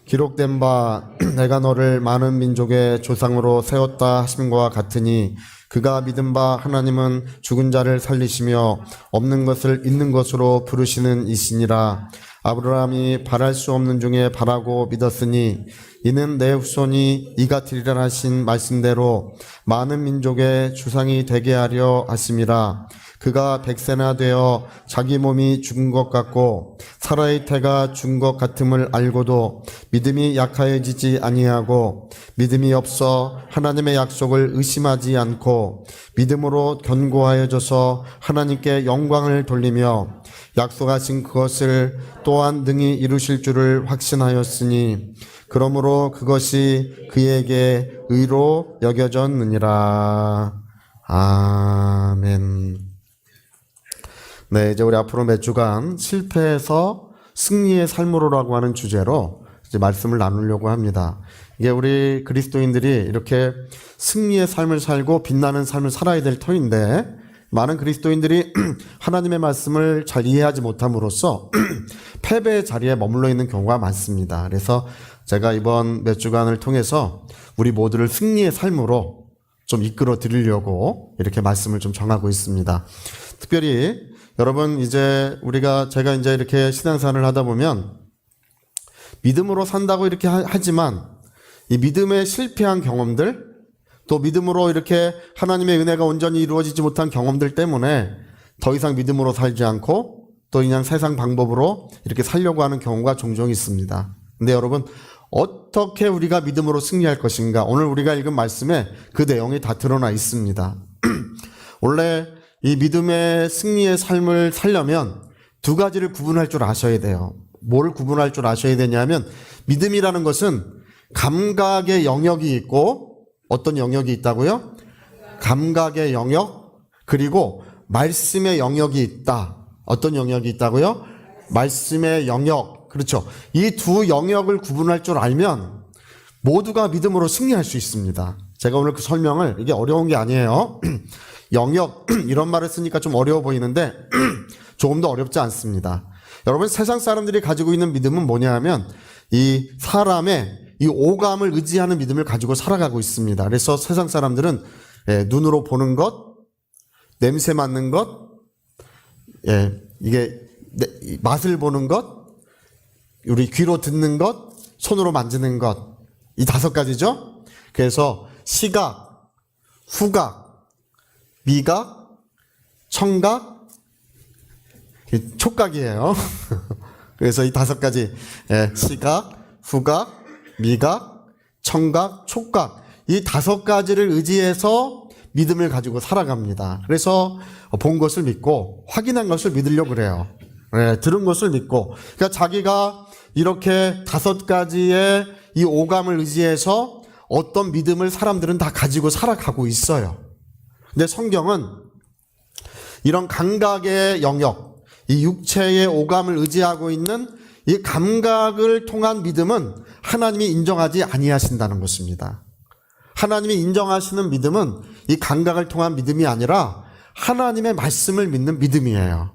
기록된 바 내가 너를 많은 민족의 조상으로 세웠다 하심과 같으니 그가 믿은 바 하나님은 죽은 자를 살리시며 없는 것을 있는 것으로 부르시는 이시니라. 아브라함이 바랄 수 없는 중에 바라고 믿었으니 이는 내 후손이 이같으리라 하신 말씀대로 많은 민족의 주상이 되게 하려 하심이라. 그가 100세나 되어 자기 몸이 죽은 것 같고 사라의 태가 죽은 것 같음을 알고도 믿음이 약하여지지 아니하고 믿음이 없어 하나님의 약속을 의심하지 않고 믿음으로 견고하여져서 하나님께 영광을 돌리며 약속하신 그것을 또한 능히 이루실 줄을 확신하였으니 그러므로 그것이 그에게 의로 여겨졌느니라. 아멘. 네, 이제 우리 앞으로 몇 주간 실패에서 승리의 삶으로라고 하는 주제로 이제 말씀을 나누려고 합니다. 이게 우리 그리스도인들이 이렇게 승리의 삶을 살고 빛나는 삶을 살아야 될 터인데 많은 그리스도인들이 하나님의 말씀을 잘 이해하지 못함으로써 패배의 자리에 머물러 있는 경우가 많습니다. 그래서 제가 이번 몇 주간을 통해서 우리 모두를 승리의 삶으로 좀 이끌어 드리려고 이렇게 말씀을 좀 정하고 있습니다. 특별히 여러분 제가 이제 이렇게 신앙생활을 하다 보면 믿음으로 산다고 이렇게 하지만 이 믿음에 실패한 경험들 또 믿음으로 이렇게 하나님의 은혜가 온전히 이루어지지 못한 경험들 때문에 더 이상 믿음으로 살지 않고 또 그냥 세상 방법으로 이렇게 살려고 하는 경우가 종종 있습니다. 근데 여러분 어떻게 우리가 믿음으로 승리할 것인가? 오늘 우리가 읽은 말씀에 그 내용이 다 드러나 있습니다. 원래 이 믿음의 승리의 삶을 살려면 두 가지를 구분할 줄 아셔야 돼요. 뭘 구분할 줄 아셔야 되냐면 믿음이라는 것은 감각의 영역이 있고 어떤 영역이 있다고요? 감각의 영역 그리고 말씀의 영역이 있다. 어떤 영역이 있다고요? 말씀의 영역. 그렇죠. 이 두 영역을 구분할 줄 알면 모두가 믿음으로 승리할 수 있습니다. 제가 오늘 그 설명을 이게 어려운 게 아니에요. 영역 이런 말을 쓰니까 좀 어려워 보이는데 조금 더 어렵지 않습니다. 여러분 세상 사람들이 가지고 있는 믿음은 뭐냐 하면 이 사람의 이 오감을 의지하는 믿음을 가지고 살아가고 있습니다. 그래서 세상 사람들은 눈으로 보는 것, 냄새 맡는 것, 이게 맛을 보는 것, 우리 귀로 듣는 것, 손으로 만지는 것, 이 5가지죠. 그래서 시각, 후각, 미각, 청각, 촉각이에요. 그래서 이 5가지 시각, 후각, 미각, 청각, 촉각 이 5가지를 의지해서 믿음을 가지고 살아갑니다. 그래서 본 것을 믿고 확인한 것을 믿으려고 그래요. 들은 것을 믿고 그러니까 자기가 이렇게 5가지의 이 오감을 의지해서 어떤 믿음을 사람들은 다 가지고 살아가고 있어요. 근데 성경은 이런 감각의 영역, 이 육체의 오감을 의지하고 있는 이 감각을 통한 믿음은 하나님이 인정하지 아니하신다는 것입니다. 하나님이 인정하시는 믿음은 이 감각을 통한 믿음이 아니라 하나님의 말씀을 믿는 믿음이에요.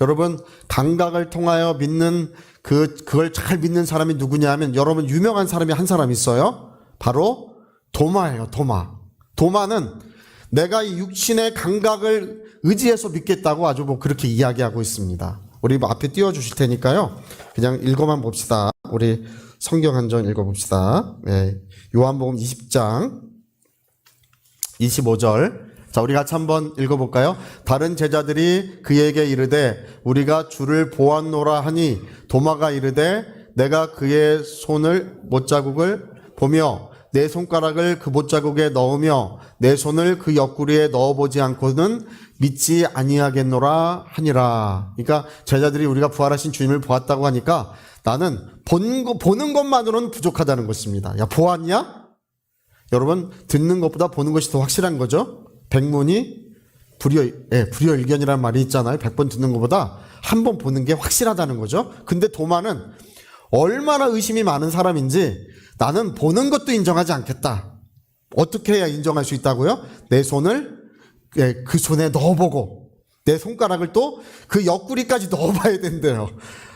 여러분 감각을 통하여 믿는 그걸 잘 믿는 사람이 누구냐 하면 여러분 유명한 사람이 한 사람 있어요. 바로 도마예요. 도마는 내가 이 육신의 감각을 의지해서 믿겠다고 아주 그렇게 이야기하고 있습니다. 우리 앞에 띄워주실 테니까요. 그냥 읽어만 봅시다. 우리 성경 한 장 읽어봅시다. 요한복음 20장 25절. 자, 우리 같이 한번 읽어볼까요? 다른 제자들이 그에게 이르되 우리가 주를 보았노라 하니 도마가 이르되 내가 그의 손을 못자국을 보며 내 손가락을 그 못자국에 넣으며 내 손을 그 옆구리에 넣어보지 않고는 믿지 아니하겠노라 하니라. 그러니까 제자들이 우리가 부활하신 주님을 보았다고 하니까 나는 보는 것만으로는 부족하다는 것입니다. 야, 보았냐? 여러분 듣는 것보다 보는 것이 더 확실한 거죠. 백문이 불여일견이라는 말이 있잖아요. 100번 듣는 것보다 한 번 보는 게 확실하다는 거죠. 근데 도마는 얼마나 의심이 많은 사람인지 나는 보는 것도 인정하지 않겠다. 어떻게 해야 인정할 수 있다고요? 내 손을 그 손에 넣어보고 내 손가락을 또 그 옆구리까지 넣어봐야 된대요.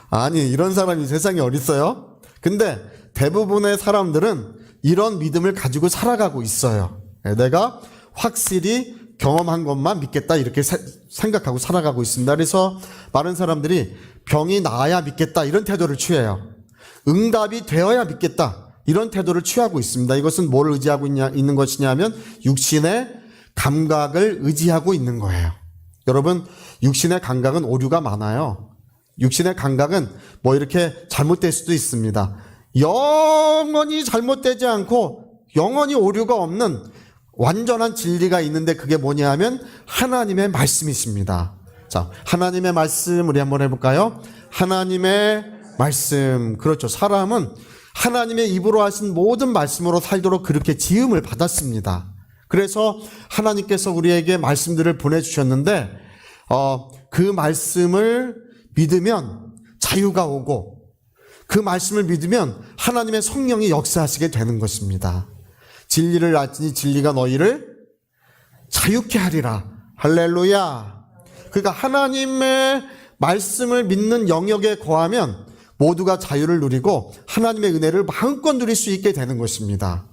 아니 이런 사람이 세상에 어딨어요? 근데 대부분의 사람들은 이런 믿음을 가지고 살아가고 있어요. 내가 확실히 경험한 것만 믿겠다 이렇게 생각하고 살아가고 있습니다. 그래서 많은 사람들이 병이 나아야 믿겠다 이런 태도를 취해요. 응답이 되어야 믿겠다 이런 태도를 취하고 있습니다. 이것은 뭘 의지하고 있는 것이냐면 육신의 감각을 의지하고 있는 거예요. 여러분, 육신의 감각은 오류가 많아요. 육신의 감각은 뭐 이렇게 잘못될 수도 있습니다. 영원히 잘못되지 않고 영원히 오류가 없는 완전한 진리가 있는데 그게 뭐냐 하면 하나님의 말씀이십니다. 자, 하나님의 말씀 우리 한번 해볼까요? 하나님의 말씀. 그렇죠. 사람은 하나님의 입으로 하신 모든 말씀으로 살도록 그렇게 지음을 받았습니다. 그래서 하나님께서 우리에게 말씀들을 보내주셨는데 그 말씀을 믿으면 자유가 오고 그 말씀을 믿으면 하나님의 성령이 역사하시게 되는 것입니다. 진리를 알지니 진리가 너희를 자유케 하리라. 할렐루야. 그러니까 하나님의 말씀을 믿는 영역에 거하면 모두가 자유를 누리고 하나님의 은혜를 마음껏 누릴 수 있게 되는 것입니다.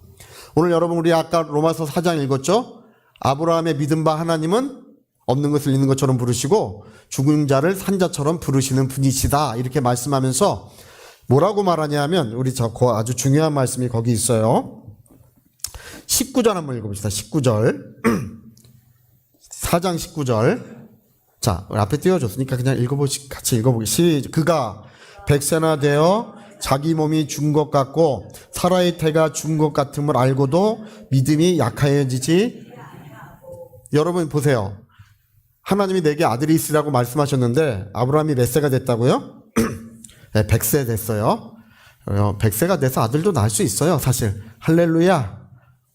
오늘 여러분 우리 아까 로마서 4장 읽었죠? 아브라함의 믿은 바 하나님은 없는 것을 있는 것처럼 부르시고 죽은 자를 산 자처럼 부르시는 분이시다 이렇게 말씀하면서 뭐라고 말하냐면 우리 아주 중요한 말씀이 거기 있어요. 19절 한번 읽어봅시다. 19절 4장 19절 자 앞에 띄워줬으니까 그냥 같이 읽어보기 그가 백세나 되어 자기 몸이 죽은 것 같고 사라의 태가 죽은 것 같음을 알고도 믿음이 약하여지지. 여러분 보세요. 하나님이 내게 아들이 있으라고 말씀하셨는데 아브라함이 몇 세가 됐다고요? 네, 100세 됐어요. 100세가 돼서 아들도 낳을 수 있어요. 사실 할렐루야.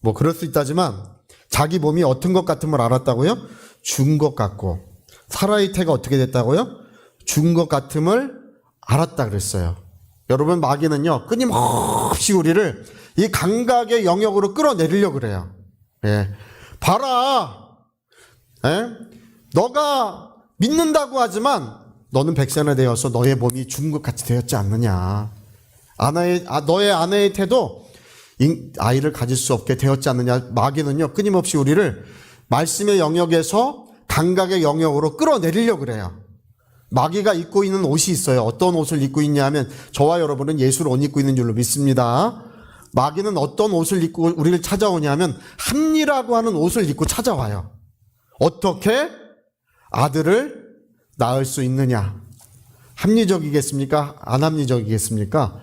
뭐 그럴 수 있다지만 자기 몸이 어떤 것 같음을 알았다고요? 죽은 것 같고 사라의 태가 어떻게 됐다고요? 죽은 것 같음을 알았다 그랬어요. 여러분 마귀는요 끊임없이 우리를 이 감각의 영역으로 끌어내리려고 그래요. 예. 봐라. 예? 너가 믿는다고 하지만 너는 100세나 되어서 너의 몸이 죽은 것 같이 되었지 않느냐. 너의 아내의 태도 아이를 가질 수 없게 되었지 않느냐. 마귀는요 끊임없이 우리를 말씀의 영역에서 감각의 영역으로 끌어내리려고 그래요. 마귀가 입고 있는 옷이 있어요. 어떤 옷을 입고 있냐 하면 저와 여러분은 예수를 옷 입고 있는 줄로 믿습니다. 마귀는 어떤 옷을 입고 우리를 찾아오냐면 합리라고 하는 옷을 입고 찾아와요. 어떻게 아들을 낳을 수 있느냐. 합리적이겠습니까? 안 합리적이겠습니까?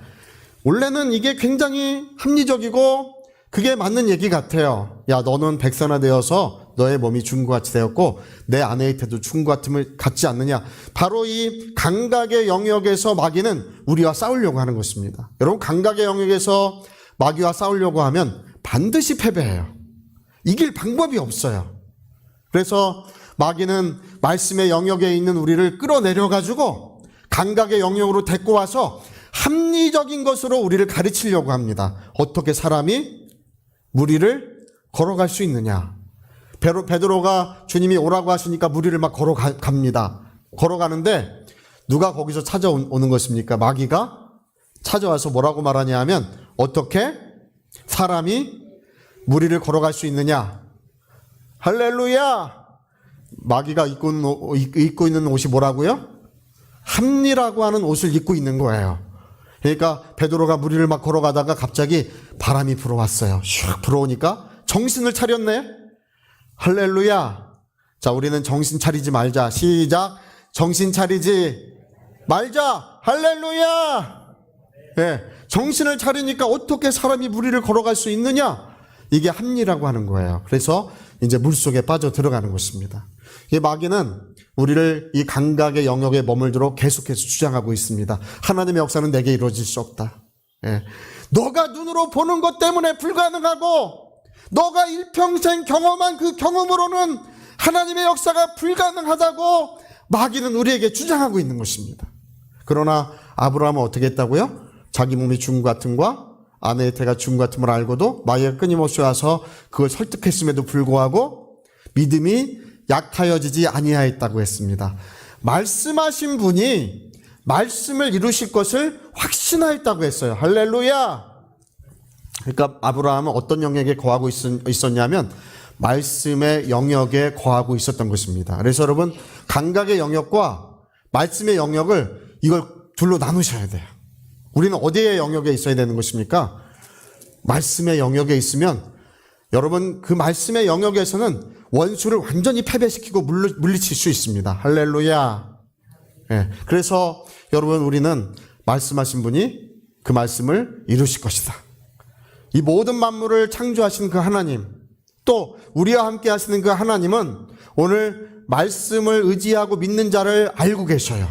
원래는 이게 굉장히 합리적이고 그게 맞는 얘기 같아요. 야, 너는 백세나 되어서 너의 몸이 죽은 것 같이 되었고 내 아내의 태도 죽은 것 같음을 갖지 않느냐. 바로 이 감각의 영역에서 마귀는 우리와 싸우려고 하는 것입니다. 여러분 감각의 영역에서 마귀와 싸우려고 하면 반드시 패배해요. 이길 방법이 없어요. 그래서 마귀는 말씀의 영역에 있는 우리를 끌어내려가지고 감각의 영역으로 데리고 와서 합리적인 것으로 우리를 가르치려고 합니다. 어떻게 사람이 무리를 걸어갈 수 있느냐. 베드로가 주님이 오라고 하시니까 무리를 막 걸어갑니다. 걸어가는데 누가 거기서 찾아오는 것입니까? 마귀가 찾아와서 뭐라고 말하냐 하면 어떻게 사람이 무리를 걸어갈 수 있느냐. 할렐루야. 마귀가 입고 있는 옷이 뭐라고요? 합리라고 하는 옷을 입고 있는 거예요. 그러니까 베드로가 무리를 막 걸어가다가 갑자기 바람이 불어왔어요. 슉 불어오니까 정신을 차렸네. 할렐루야. 자, 우리는 정신 차리지 말자. 시작. 정신 차리지 말자. 할렐루야. 네, 정신을 차리니까 어떻게 사람이 무리를 걸어갈 수 있느냐. 이게 합리라고 하는 거예요. 그래서 이제 물속에 빠져 들어가는 것입니다. 이 마귀는 우리를 이 감각의 영역에 머물도록 계속해서 주장하고 있습니다. 하나님의 역사는 내게 이루어질 수 없다. 예. 너가 눈으로 보는 것 때문에 불가능하고 너가 일평생 경험한 그 경험으로는 하나님의 역사가 불가능하다고 마귀는 우리에게 주장하고 있는 것입니다. 그러나 아브라함은 어떻게 했다고요? 자기 몸이 죽은 것 같음과 아내의 태가 죽은 것 같음을 알고도 마귀가 끊임없이 와서 그걸 설득했음에도 불구하고 믿음이 약하여지지 아니하였다고 했습니다. 말씀하신 분이 말씀을 이루실 것을 확신하였다고 했어요. 할렐루야. 그러니까 아브라함은 어떤 영역에 거하고 있었냐면 말씀의 영역에 거하고 있었던 것입니다. 그래서 여러분 감각의 영역과 말씀의 영역을 이걸 둘로 나누셔야 돼요. 우리는 어디의 영역에 있어야 되는 것입니까? 말씀의 영역에 있으면 여러분 그 말씀의 영역에서는 원수를 완전히 패배시키고 물리칠 수 있습니다. 할렐루야. 예, 그래서 여러분 우리는 말씀하신 분이 그 말씀을 이루실 것이다. 이 모든 만물을 창조하신 그 하나님, 또 우리와 함께 하시는 그 하나님은 오늘 말씀을 의지하고 믿는 자를 알고 계셔요.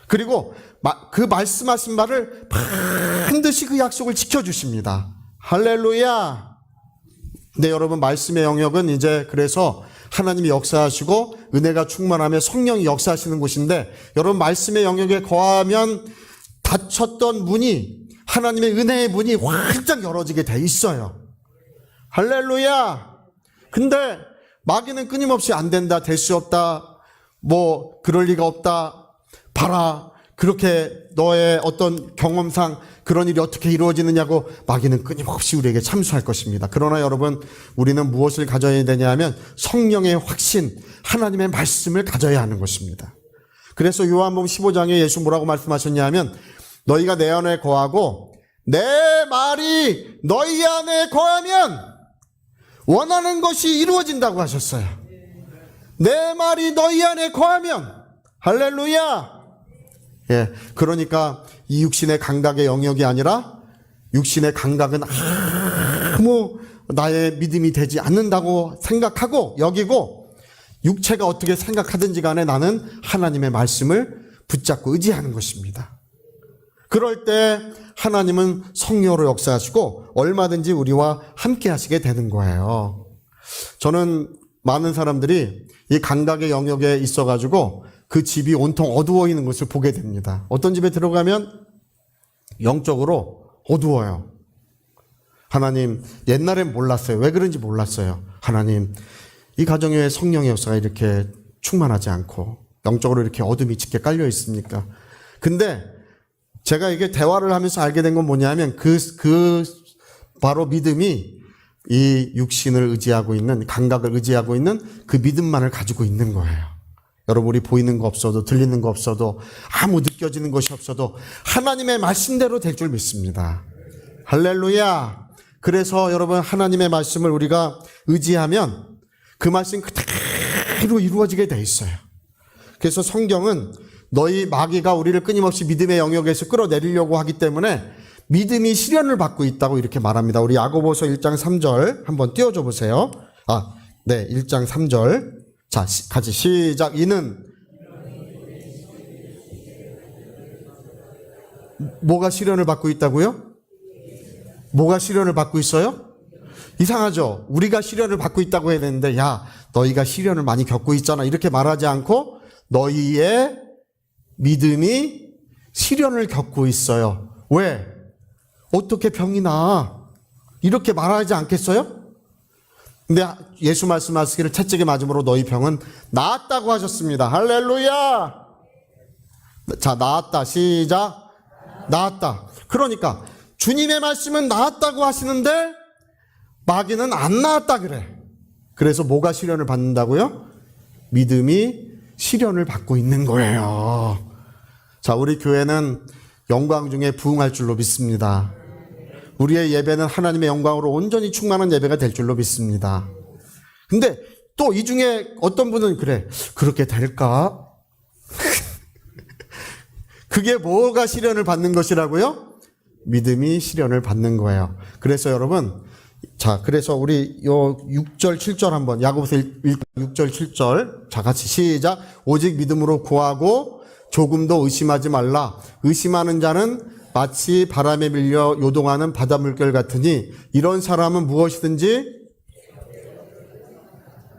그리고 그 말씀하신 말을 반드시 그 약속을 지켜주십니다. 할렐루야. 네, 여러분 말씀의 영역은 이제 그래서 하나님이 역사하시고 은혜가 충만하며 성령이 역사하시는 곳인데, 여러분 말씀의 영역에 거하면 닫혔던 문이, 하나님의 은혜의 문이 활짝 열어지게 돼 있어요. 할렐루야. 근데 마귀는 끊임없이 안 된다, 될 수 없다, 뭐 그럴 리가 없다, 봐라, 그렇게 너의 어떤 경험상 그런 일이 어떻게 이루어지느냐고 마귀는 끊임없이 우리에게 참수할 것입니다. 그러나 여러분 우리는 무엇을 가져야 되냐 하면 성령의 확신, 하나님의 말씀을 가져야 하는 것입니다. 그래서 요한복음 15장에 예수 뭐라고 말씀하셨냐 하면 너희가 내 안에 거하고 내 말이 너희 안에 거하면 원하는 것이 이루어진다고 하셨어요. 내 말이 너희 안에 거하면. 할렐루야. 예, 그러니까 이 육신의 감각의 영역이 아니라 육신의 감각은 아무 나의 믿음이 되지 않는다고 생각하고 여기고, 육체가 어떻게 생각하든지 간에 나는 하나님의 말씀을 붙잡고 의지하는 것입니다. 그럴 때 하나님은 성령으로 역사하시고 얼마든지 우리와 함께 하시게 되는 거예요. 저는 많은 사람들이 이 감각의 영역에 있어가지고 그 집이 온통 어두워 있는 것을 보게 됩니다. 어떤 집에 들어가면 영적으로 어두워요. 하나님, 옛날엔 몰랐어요. 왜 그런지 몰랐어요. 하나님, 이 가정에 왜 성령의 역사가 이렇게 충만하지 않고 영적으로 이렇게 어둠이 짙게 깔려 있습니까? 근데 제가 이게 대화를 하면서 알게 된 건 뭐냐면 바로 믿음이 이 육신을 의지하고 있는, 감각을 의지하고 있는 그 믿음만을 가지고 있는 거예요. 여러분 우리 보이는 거 없어도 들리는 거 없어도 아무 느껴지는 것이 없어도 하나님의 말씀대로 될 줄 믿습니다. 할렐루야. 그래서 여러분 하나님의 말씀을 우리가 의지하면 그 말씀 그대로 이루어지게 돼 있어요. 그래서 성경은 너희 마귀가 우리를 끊임없이 믿음의 영역에서 끌어내리려고 하기 때문에 믿음이 시련을 받고 있다고 이렇게 말합니다. 우리 야고보서 1장 3절 한번 띄워줘 보세요. 1장 3절. 자, 같이 시작. 이는 뭐가 시련을 받고 있다고요? 뭐가 시련을 받고 있어요? 이상하죠? 우리가 시련을 받고 있다고 해야 되는데, 야, 너희가 시련을 많이 겪고 있잖아, 이렇게 말하지 않고 너희의 믿음이 시련을 겪고 있어요. 왜? 어떻게 병이 나? 이렇게 말하지 않겠어요? 근데 예수 말씀하시기를 채찍에 맞음으로 너희 병은 나았다고 하셨습니다. 할렐루야. 자, 나았다. 시작. 나았다. 그러니까 주님의 말씀은 나았다고 하시는데 마귀는 안 나았다 그래. 그래서 뭐가 시련을 받는다고요? 믿음이 시련을 받고 있는 거예요. 자, 우리 교회는 영광 중에 부흥할 줄로 믿습니다. 우리의 예배는 하나님의 영광으로 온전히 충만한 예배가 될 줄로 믿습니다. 근데 또 이 중에 어떤 분은 그래, 그렇게 될까? 그게 뭐가 시련을 받는 것이라고요? 믿음이 시련을 받는 거예요. 그래서 여러분, 자, 그래서 우리 요 6절 7절 한번, 야고보서 6절 7절, 자, 같이 시작. 오직 믿음으로 구하고 조금도 의심하지 말라. 의심하는 자는 마치 바람에 밀려 요동하는 바다 물결 같으니 이런 사람은 무엇이든지,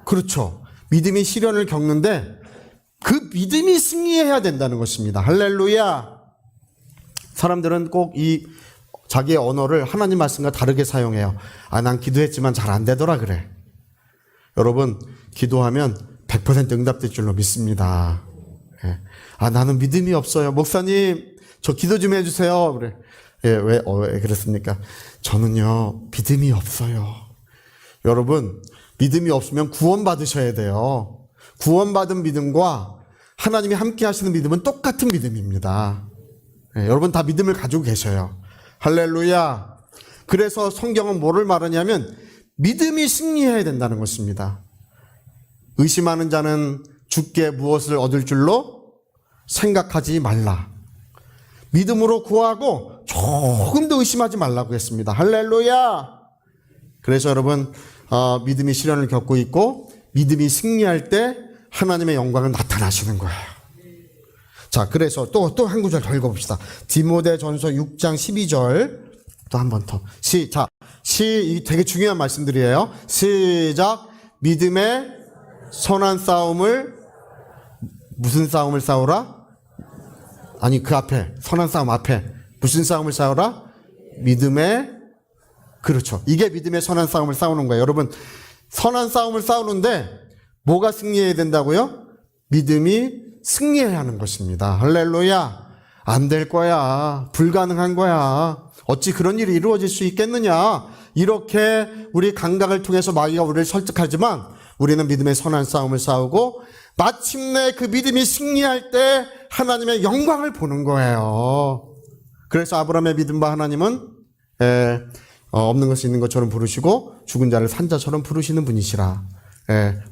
그렇죠, 믿음이 시련을 겪는데 그 믿음이 승리해야 된다는 것입니다. 할렐루야. 사람들은 꼭 이 자기의 언어를 하나님 말씀과 다르게 사용해요. 난 기도했지만 잘 안 되더라 그래. 여러분, 기도하면 100% 응답될 줄로 믿습니다. 나는 믿음이 없어요. 목사님, 저 기도 좀 해주세요. 그래. 예, 왜 그랬습니까? 저는요, 믿음이 없어요. 여러분, 믿음이 없으면 구원받으셔야 돼요. 구원받은 믿음과 하나님이 함께 하시는 믿음은 똑같은 믿음입니다. 예, 여러분 다 믿음을 가지고 계셔요. 할렐루야. 그래서 성경은 뭐를 말하냐면 믿음이 승리해야 된다는 것입니다. 의심하는 자는 주께 무엇을 얻을 줄로 생각하지 말라. 믿음으로 구하고 조금도 의심하지 말라고 했습니다. 할렐루야. 그래서 여러분 믿음이 시련을 겪고 있고 믿음이 승리할 때 하나님의 영광은 나타나시는 거예요. 자, 그래서 또 한 구절 더 읽어봅시다. 디모데전서 6장 12절 또 한 번 더. 되게 중요한 말씀들이에요. 시작. 믿음의 선한 싸움을 무슨 싸움을 싸우라? 아니 그 앞에 선한 싸움 앞에 무슨 싸움을 싸우라? 믿음의 그렇죠. 이게 믿음의 선한 싸움을 싸우는 거예요. 여러분 선한 싸움을 싸우는데 뭐가 승리해야 된다고요? 믿음이 승리해야 하는 것입니다. 할렐루야. 안 될 거야. 불가능한 거야. 어찌 그런 일이 이루어질 수 있겠느냐. 이렇게 우리 감각을 통해서 마귀가 우리를 설득하지만 우리는 믿음의 선한 싸움을 싸우고 마침내 그 믿음이 승리할 때 하나님의 영광을 보는 거예요. 그래서 아브라함의 믿음과 하나님은 없는 것이 있는 것처럼 부르시고 죽은 자를 산 자처럼 부르시는 분이시라.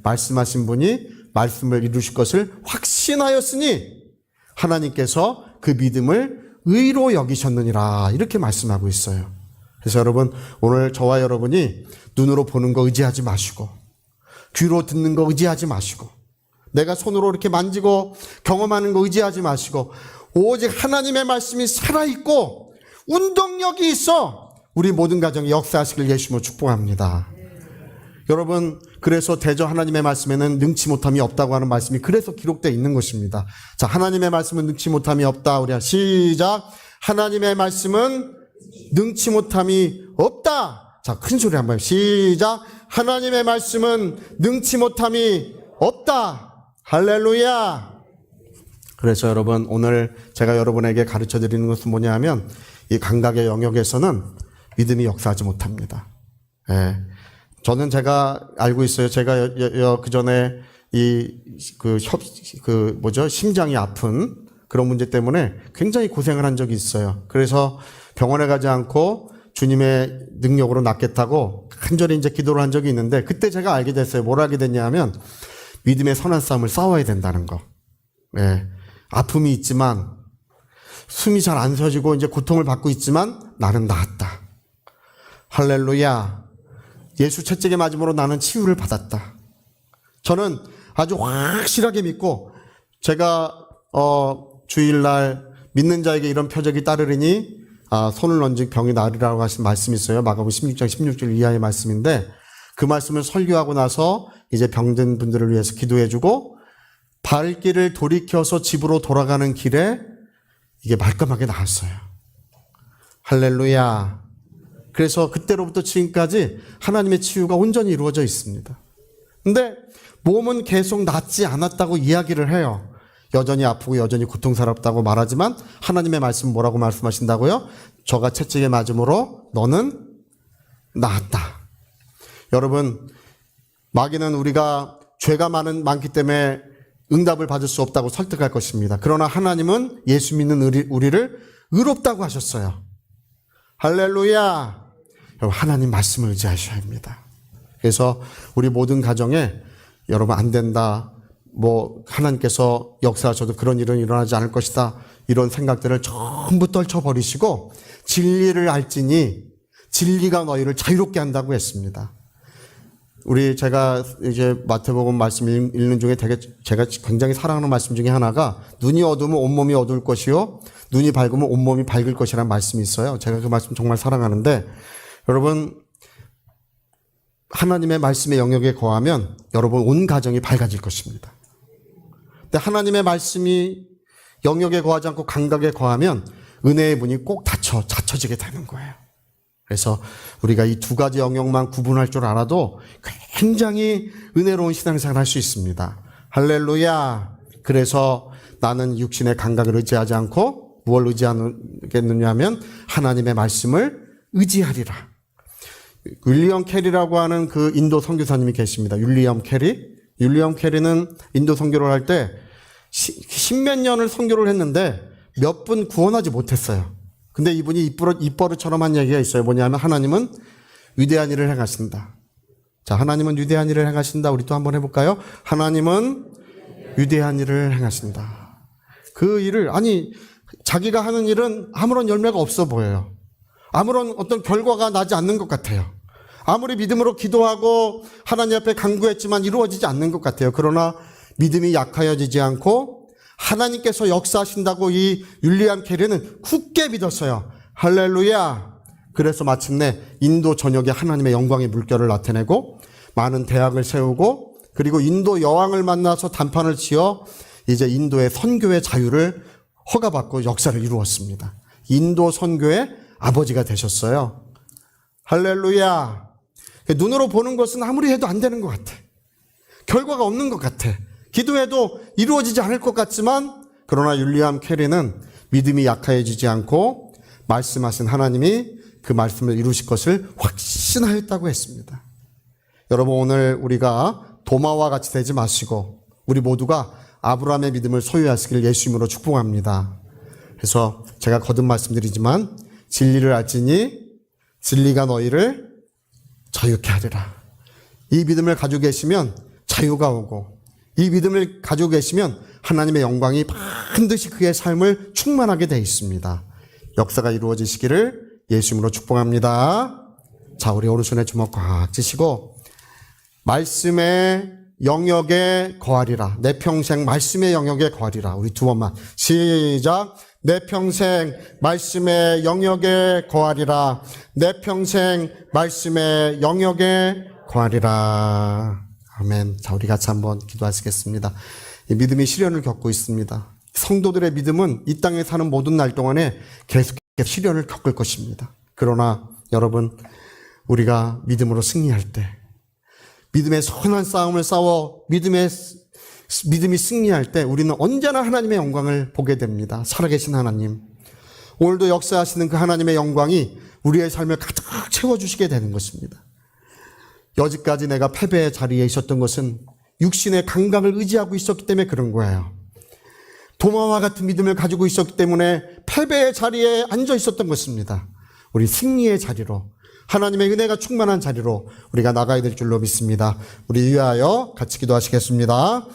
말씀하신 분이 말씀을 이루실 것을 확신하였으니 하나님께서 그 믿음을 의로 여기셨느니라. 이렇게 말씀하고 있어요. 그래서 여러분 오늘 저와 여러분이 눈으로 보는 거 의지하지 마시고 귀로 듣는 거 의지하지 마시고 내가 손으로 이렇게 만지고 경험하는 거 의지하지 마시고 오직 하나님의 말씀이 살아있고 운동력이 있어 우리 모든 가정에 역사하시길 예수님으로 축복합니다. 여러분 그래서 대저 하나님의 말씀에는 능치 못함이 없다고 하는 말씀이 그래서 기록되어 있는 것입니다. 자, 하나님의 말씀은 능치 못함이 없다. 우리 시작. 하나님의 말씀은 능치 못함이 없다. 자, 큰 소리 한번 시작. 하나님의 말씀은 능치 못함이 없다. 할렐루야. 그래서 여러분 오늘 제가 여러분에게 가르쳐 드리는 것은 뭐냐 하면 이 감각의 영역에서는 믿음이 역사하지 못합니다. 예. 저는 제가 알고 있어요. 제가 그 전에 심장이 아픈 그런 문제 때문에 굉장히 고생을 한 적이 있어요. 그래서 병원에 가지 않고 주님의 능력으로 낫겠다고 간절히 이제 기도를 한 적이 있는데 그때 제가 알게 됐어요. 뭘 알게 됐냐 하면 믿음의 선한 싸움을 싸워야 된다는 거. 예. 아픔이 있지만 숨이 잘 안 쉬어지고 이제 고통을 받고 있지만 나는 나았다. 할렐루야. 예수 채찍에 맞음으로 나는 치유를 받았다. 저는 아주 확실하게 믿고 제가 주일날 믿는 자에게 이런 표적이 따르리니 손을 얹은 병이 나으리라고 하신 말씀이 있어요. 마가복음 16장 16절 이하의 말씀인데 그 말씀을 설교하고 나서 이제 병든 분들을 위해서 기도해주고 발길을 돌이켜서 집으로 돌아가는 길에 이게 말끔하게 나았어요. 할렐루야. 그래서 그때로부터 지금까지 하나님의 치유가 온전히 이루어져 있습니다. 근데 몸은 계속 낫지 않았다고 이야기를 해요. 여전히 아프고 여전히 고통스럽다고 말하지만 하나님의 말씀은 뭐라고 말씀하신다고요? 저가 채찍에 맞음으로 너는 나았다. 여러분 마귀는 우리가 죄가 많기 때문에 응답을 받을 수 없다고 설득할 것입니다. 그러나 하나님은 예수 믿는 우리를 의롭다고 하셨어요. 할렐루야. 여러분 하나님 말씀을 의지하셔야 합니다. 그래서 우리 모든 가정에 여러분 안 된다. 하나님께서 역사하셔도 그런 일은 일어나지 않을 것이다. 이런 생각들을 전부 떨쳐버리시고 진리를 알지니 진리가 너희를 자유롭게 한다고 했습니다. 제가 이제 마태복음 말씀 읽는 중에 제가 굉장히 사랑하는 말씀 중에 하나가 눈이 어두우면 온몸이 어두울 것이요 눈이 밝으면 온몸이 밝을 것이라는 말씀이 있어요. 제가 그 말씀 정말 사랑하는데 여러분 하나님의 말씀의 영역에 거하면 여러분 온 가정이 밝아질 것입니다. 근데 하나님의 말씀이 영역에 거하지 않고 감각에 거하면 은혜의 문이 꼭 닫혀지게 되는 거예요. 그래서 우리가 이 두 가지 영역만 구분할 줄 알아도 굉장히 은혜로운 신앙생활을 할 수 있습니다. 할렐루야. 그래서 나는 육신의 감각을 의지하지 않고 무엇을 의지하겠느냐 하면 하나님의 말씀을 의지하리라. 윌리엄 캐리라고 하는 그 인도 선교사님이 계십니다. 윌리엄 캐리는 인도 선교를 할 때 십몇 년을 선교를 했는데 몇 분 구원하지 못했어요. 근데 이분이 입버릇처럼 한 얘기가 있어요. 뭐냐면 하나님은 위대한 일을 행하신다. 자, 하나님은 위대한 일을 행하신다. 우리 또 한번 해볼까요? 하나님은 위대한 일을 행하신다. 그 일을, 자기가 하는 일은 아무런 열매가 없어 보여요. 아무런 어떤 결과가 나지 않는 것 같아요. 아무리 믿음으로 기도하고 하나님 앞에 간구했지만 이루어지지 않는 것 같아요. 그러나 믿음이 약하여지지 않고 하나님께서 역사하신다고 이 윌리엄 캐리는 굳게 믿었어요. 할렐루야. 그래서 마침내 인도 전역에 하나님의 영광의 물결을 나타내고 많은 대학을 세우고 그리고 인도 여왕을 만나서 단판을 지어 이제 인도의 선교의 자유를 허가받고 역사를 이루었습니다. 인도 선교의 아버지가 되셨어요. 할렐루야. 눈으로 보는 것은 아무리 해도 안 되는 것 같아. 결과가 없는 것 같아. 기도해도 이루어지지 않을 것 같지만 그러나 윌리엄 캐리는 믿음이 약해지지 않고 말씀하신 하나님이 그 말씀을 이루실 것을 확신하였다고 했습니다. 여러분, 오늘 우리가 도마와 같이 되지 마시고 우리 모두가 아브라함의 믿음을 소유하시길 예수 이름으로 축복합니다. 그래서 제가 거듭 말씀드리지만 진리를 알지니 진리가 너희를 자유케 하리라. 이 믿음을 가지고 계시면 자유가 오고 이 믿음을 가지고 계시면 하나님의 영광이 반드시 그의 삶을 충만하게 되어 있습니다. 역사가 이루어지시기를 예수 이름으로 축복합니다. 자, 우리 오른손에 주먹 꽉 쥐시고 말씀의 영역에 거하리라. 내 평생 말씀의 영역에 거하리라. 우리 두 번만 시작. 내 평생 말씀의 영역에 거하리라. 내 평생 말씀의 영역에 거하리라. 아멘. 자, 우리 같이 한번 기도하시겠습니다. 이 믿음이 시련을 겪고 있습니다. 성도들의 믿음은 이 땅에 사는 모든 날 동안에 계속 시련을 겪을 것입니다. 그러나 여러분, 우리가 믿음으로 승리할 때, 믿음의 선한 싸움을 싸워 믿음이 승리할 때 우리는 언제나 하나님의 영광을 보게 됩니다. 살아계신 하나님, 오늘도 역사하시는 그 하나님의 영광이 우리의 삶을 가득 채워주시게 되는 것입니다. 여지까지 내가 패배의 자리에 있었던 것은 육신의 감각을 의지하고 있었기 때문에 그런 거예요. 도마와 같은 믿음을 가지고 있었기 때문에 패배의 자리에 앉아 있었던 것입니다. 우리 승리의 자리로, 하나님의 은혜가 충만한 자리로 우리가 나가야 될 줄로 믿습니다. 우리 위하여 같이 기도하시겠습니다.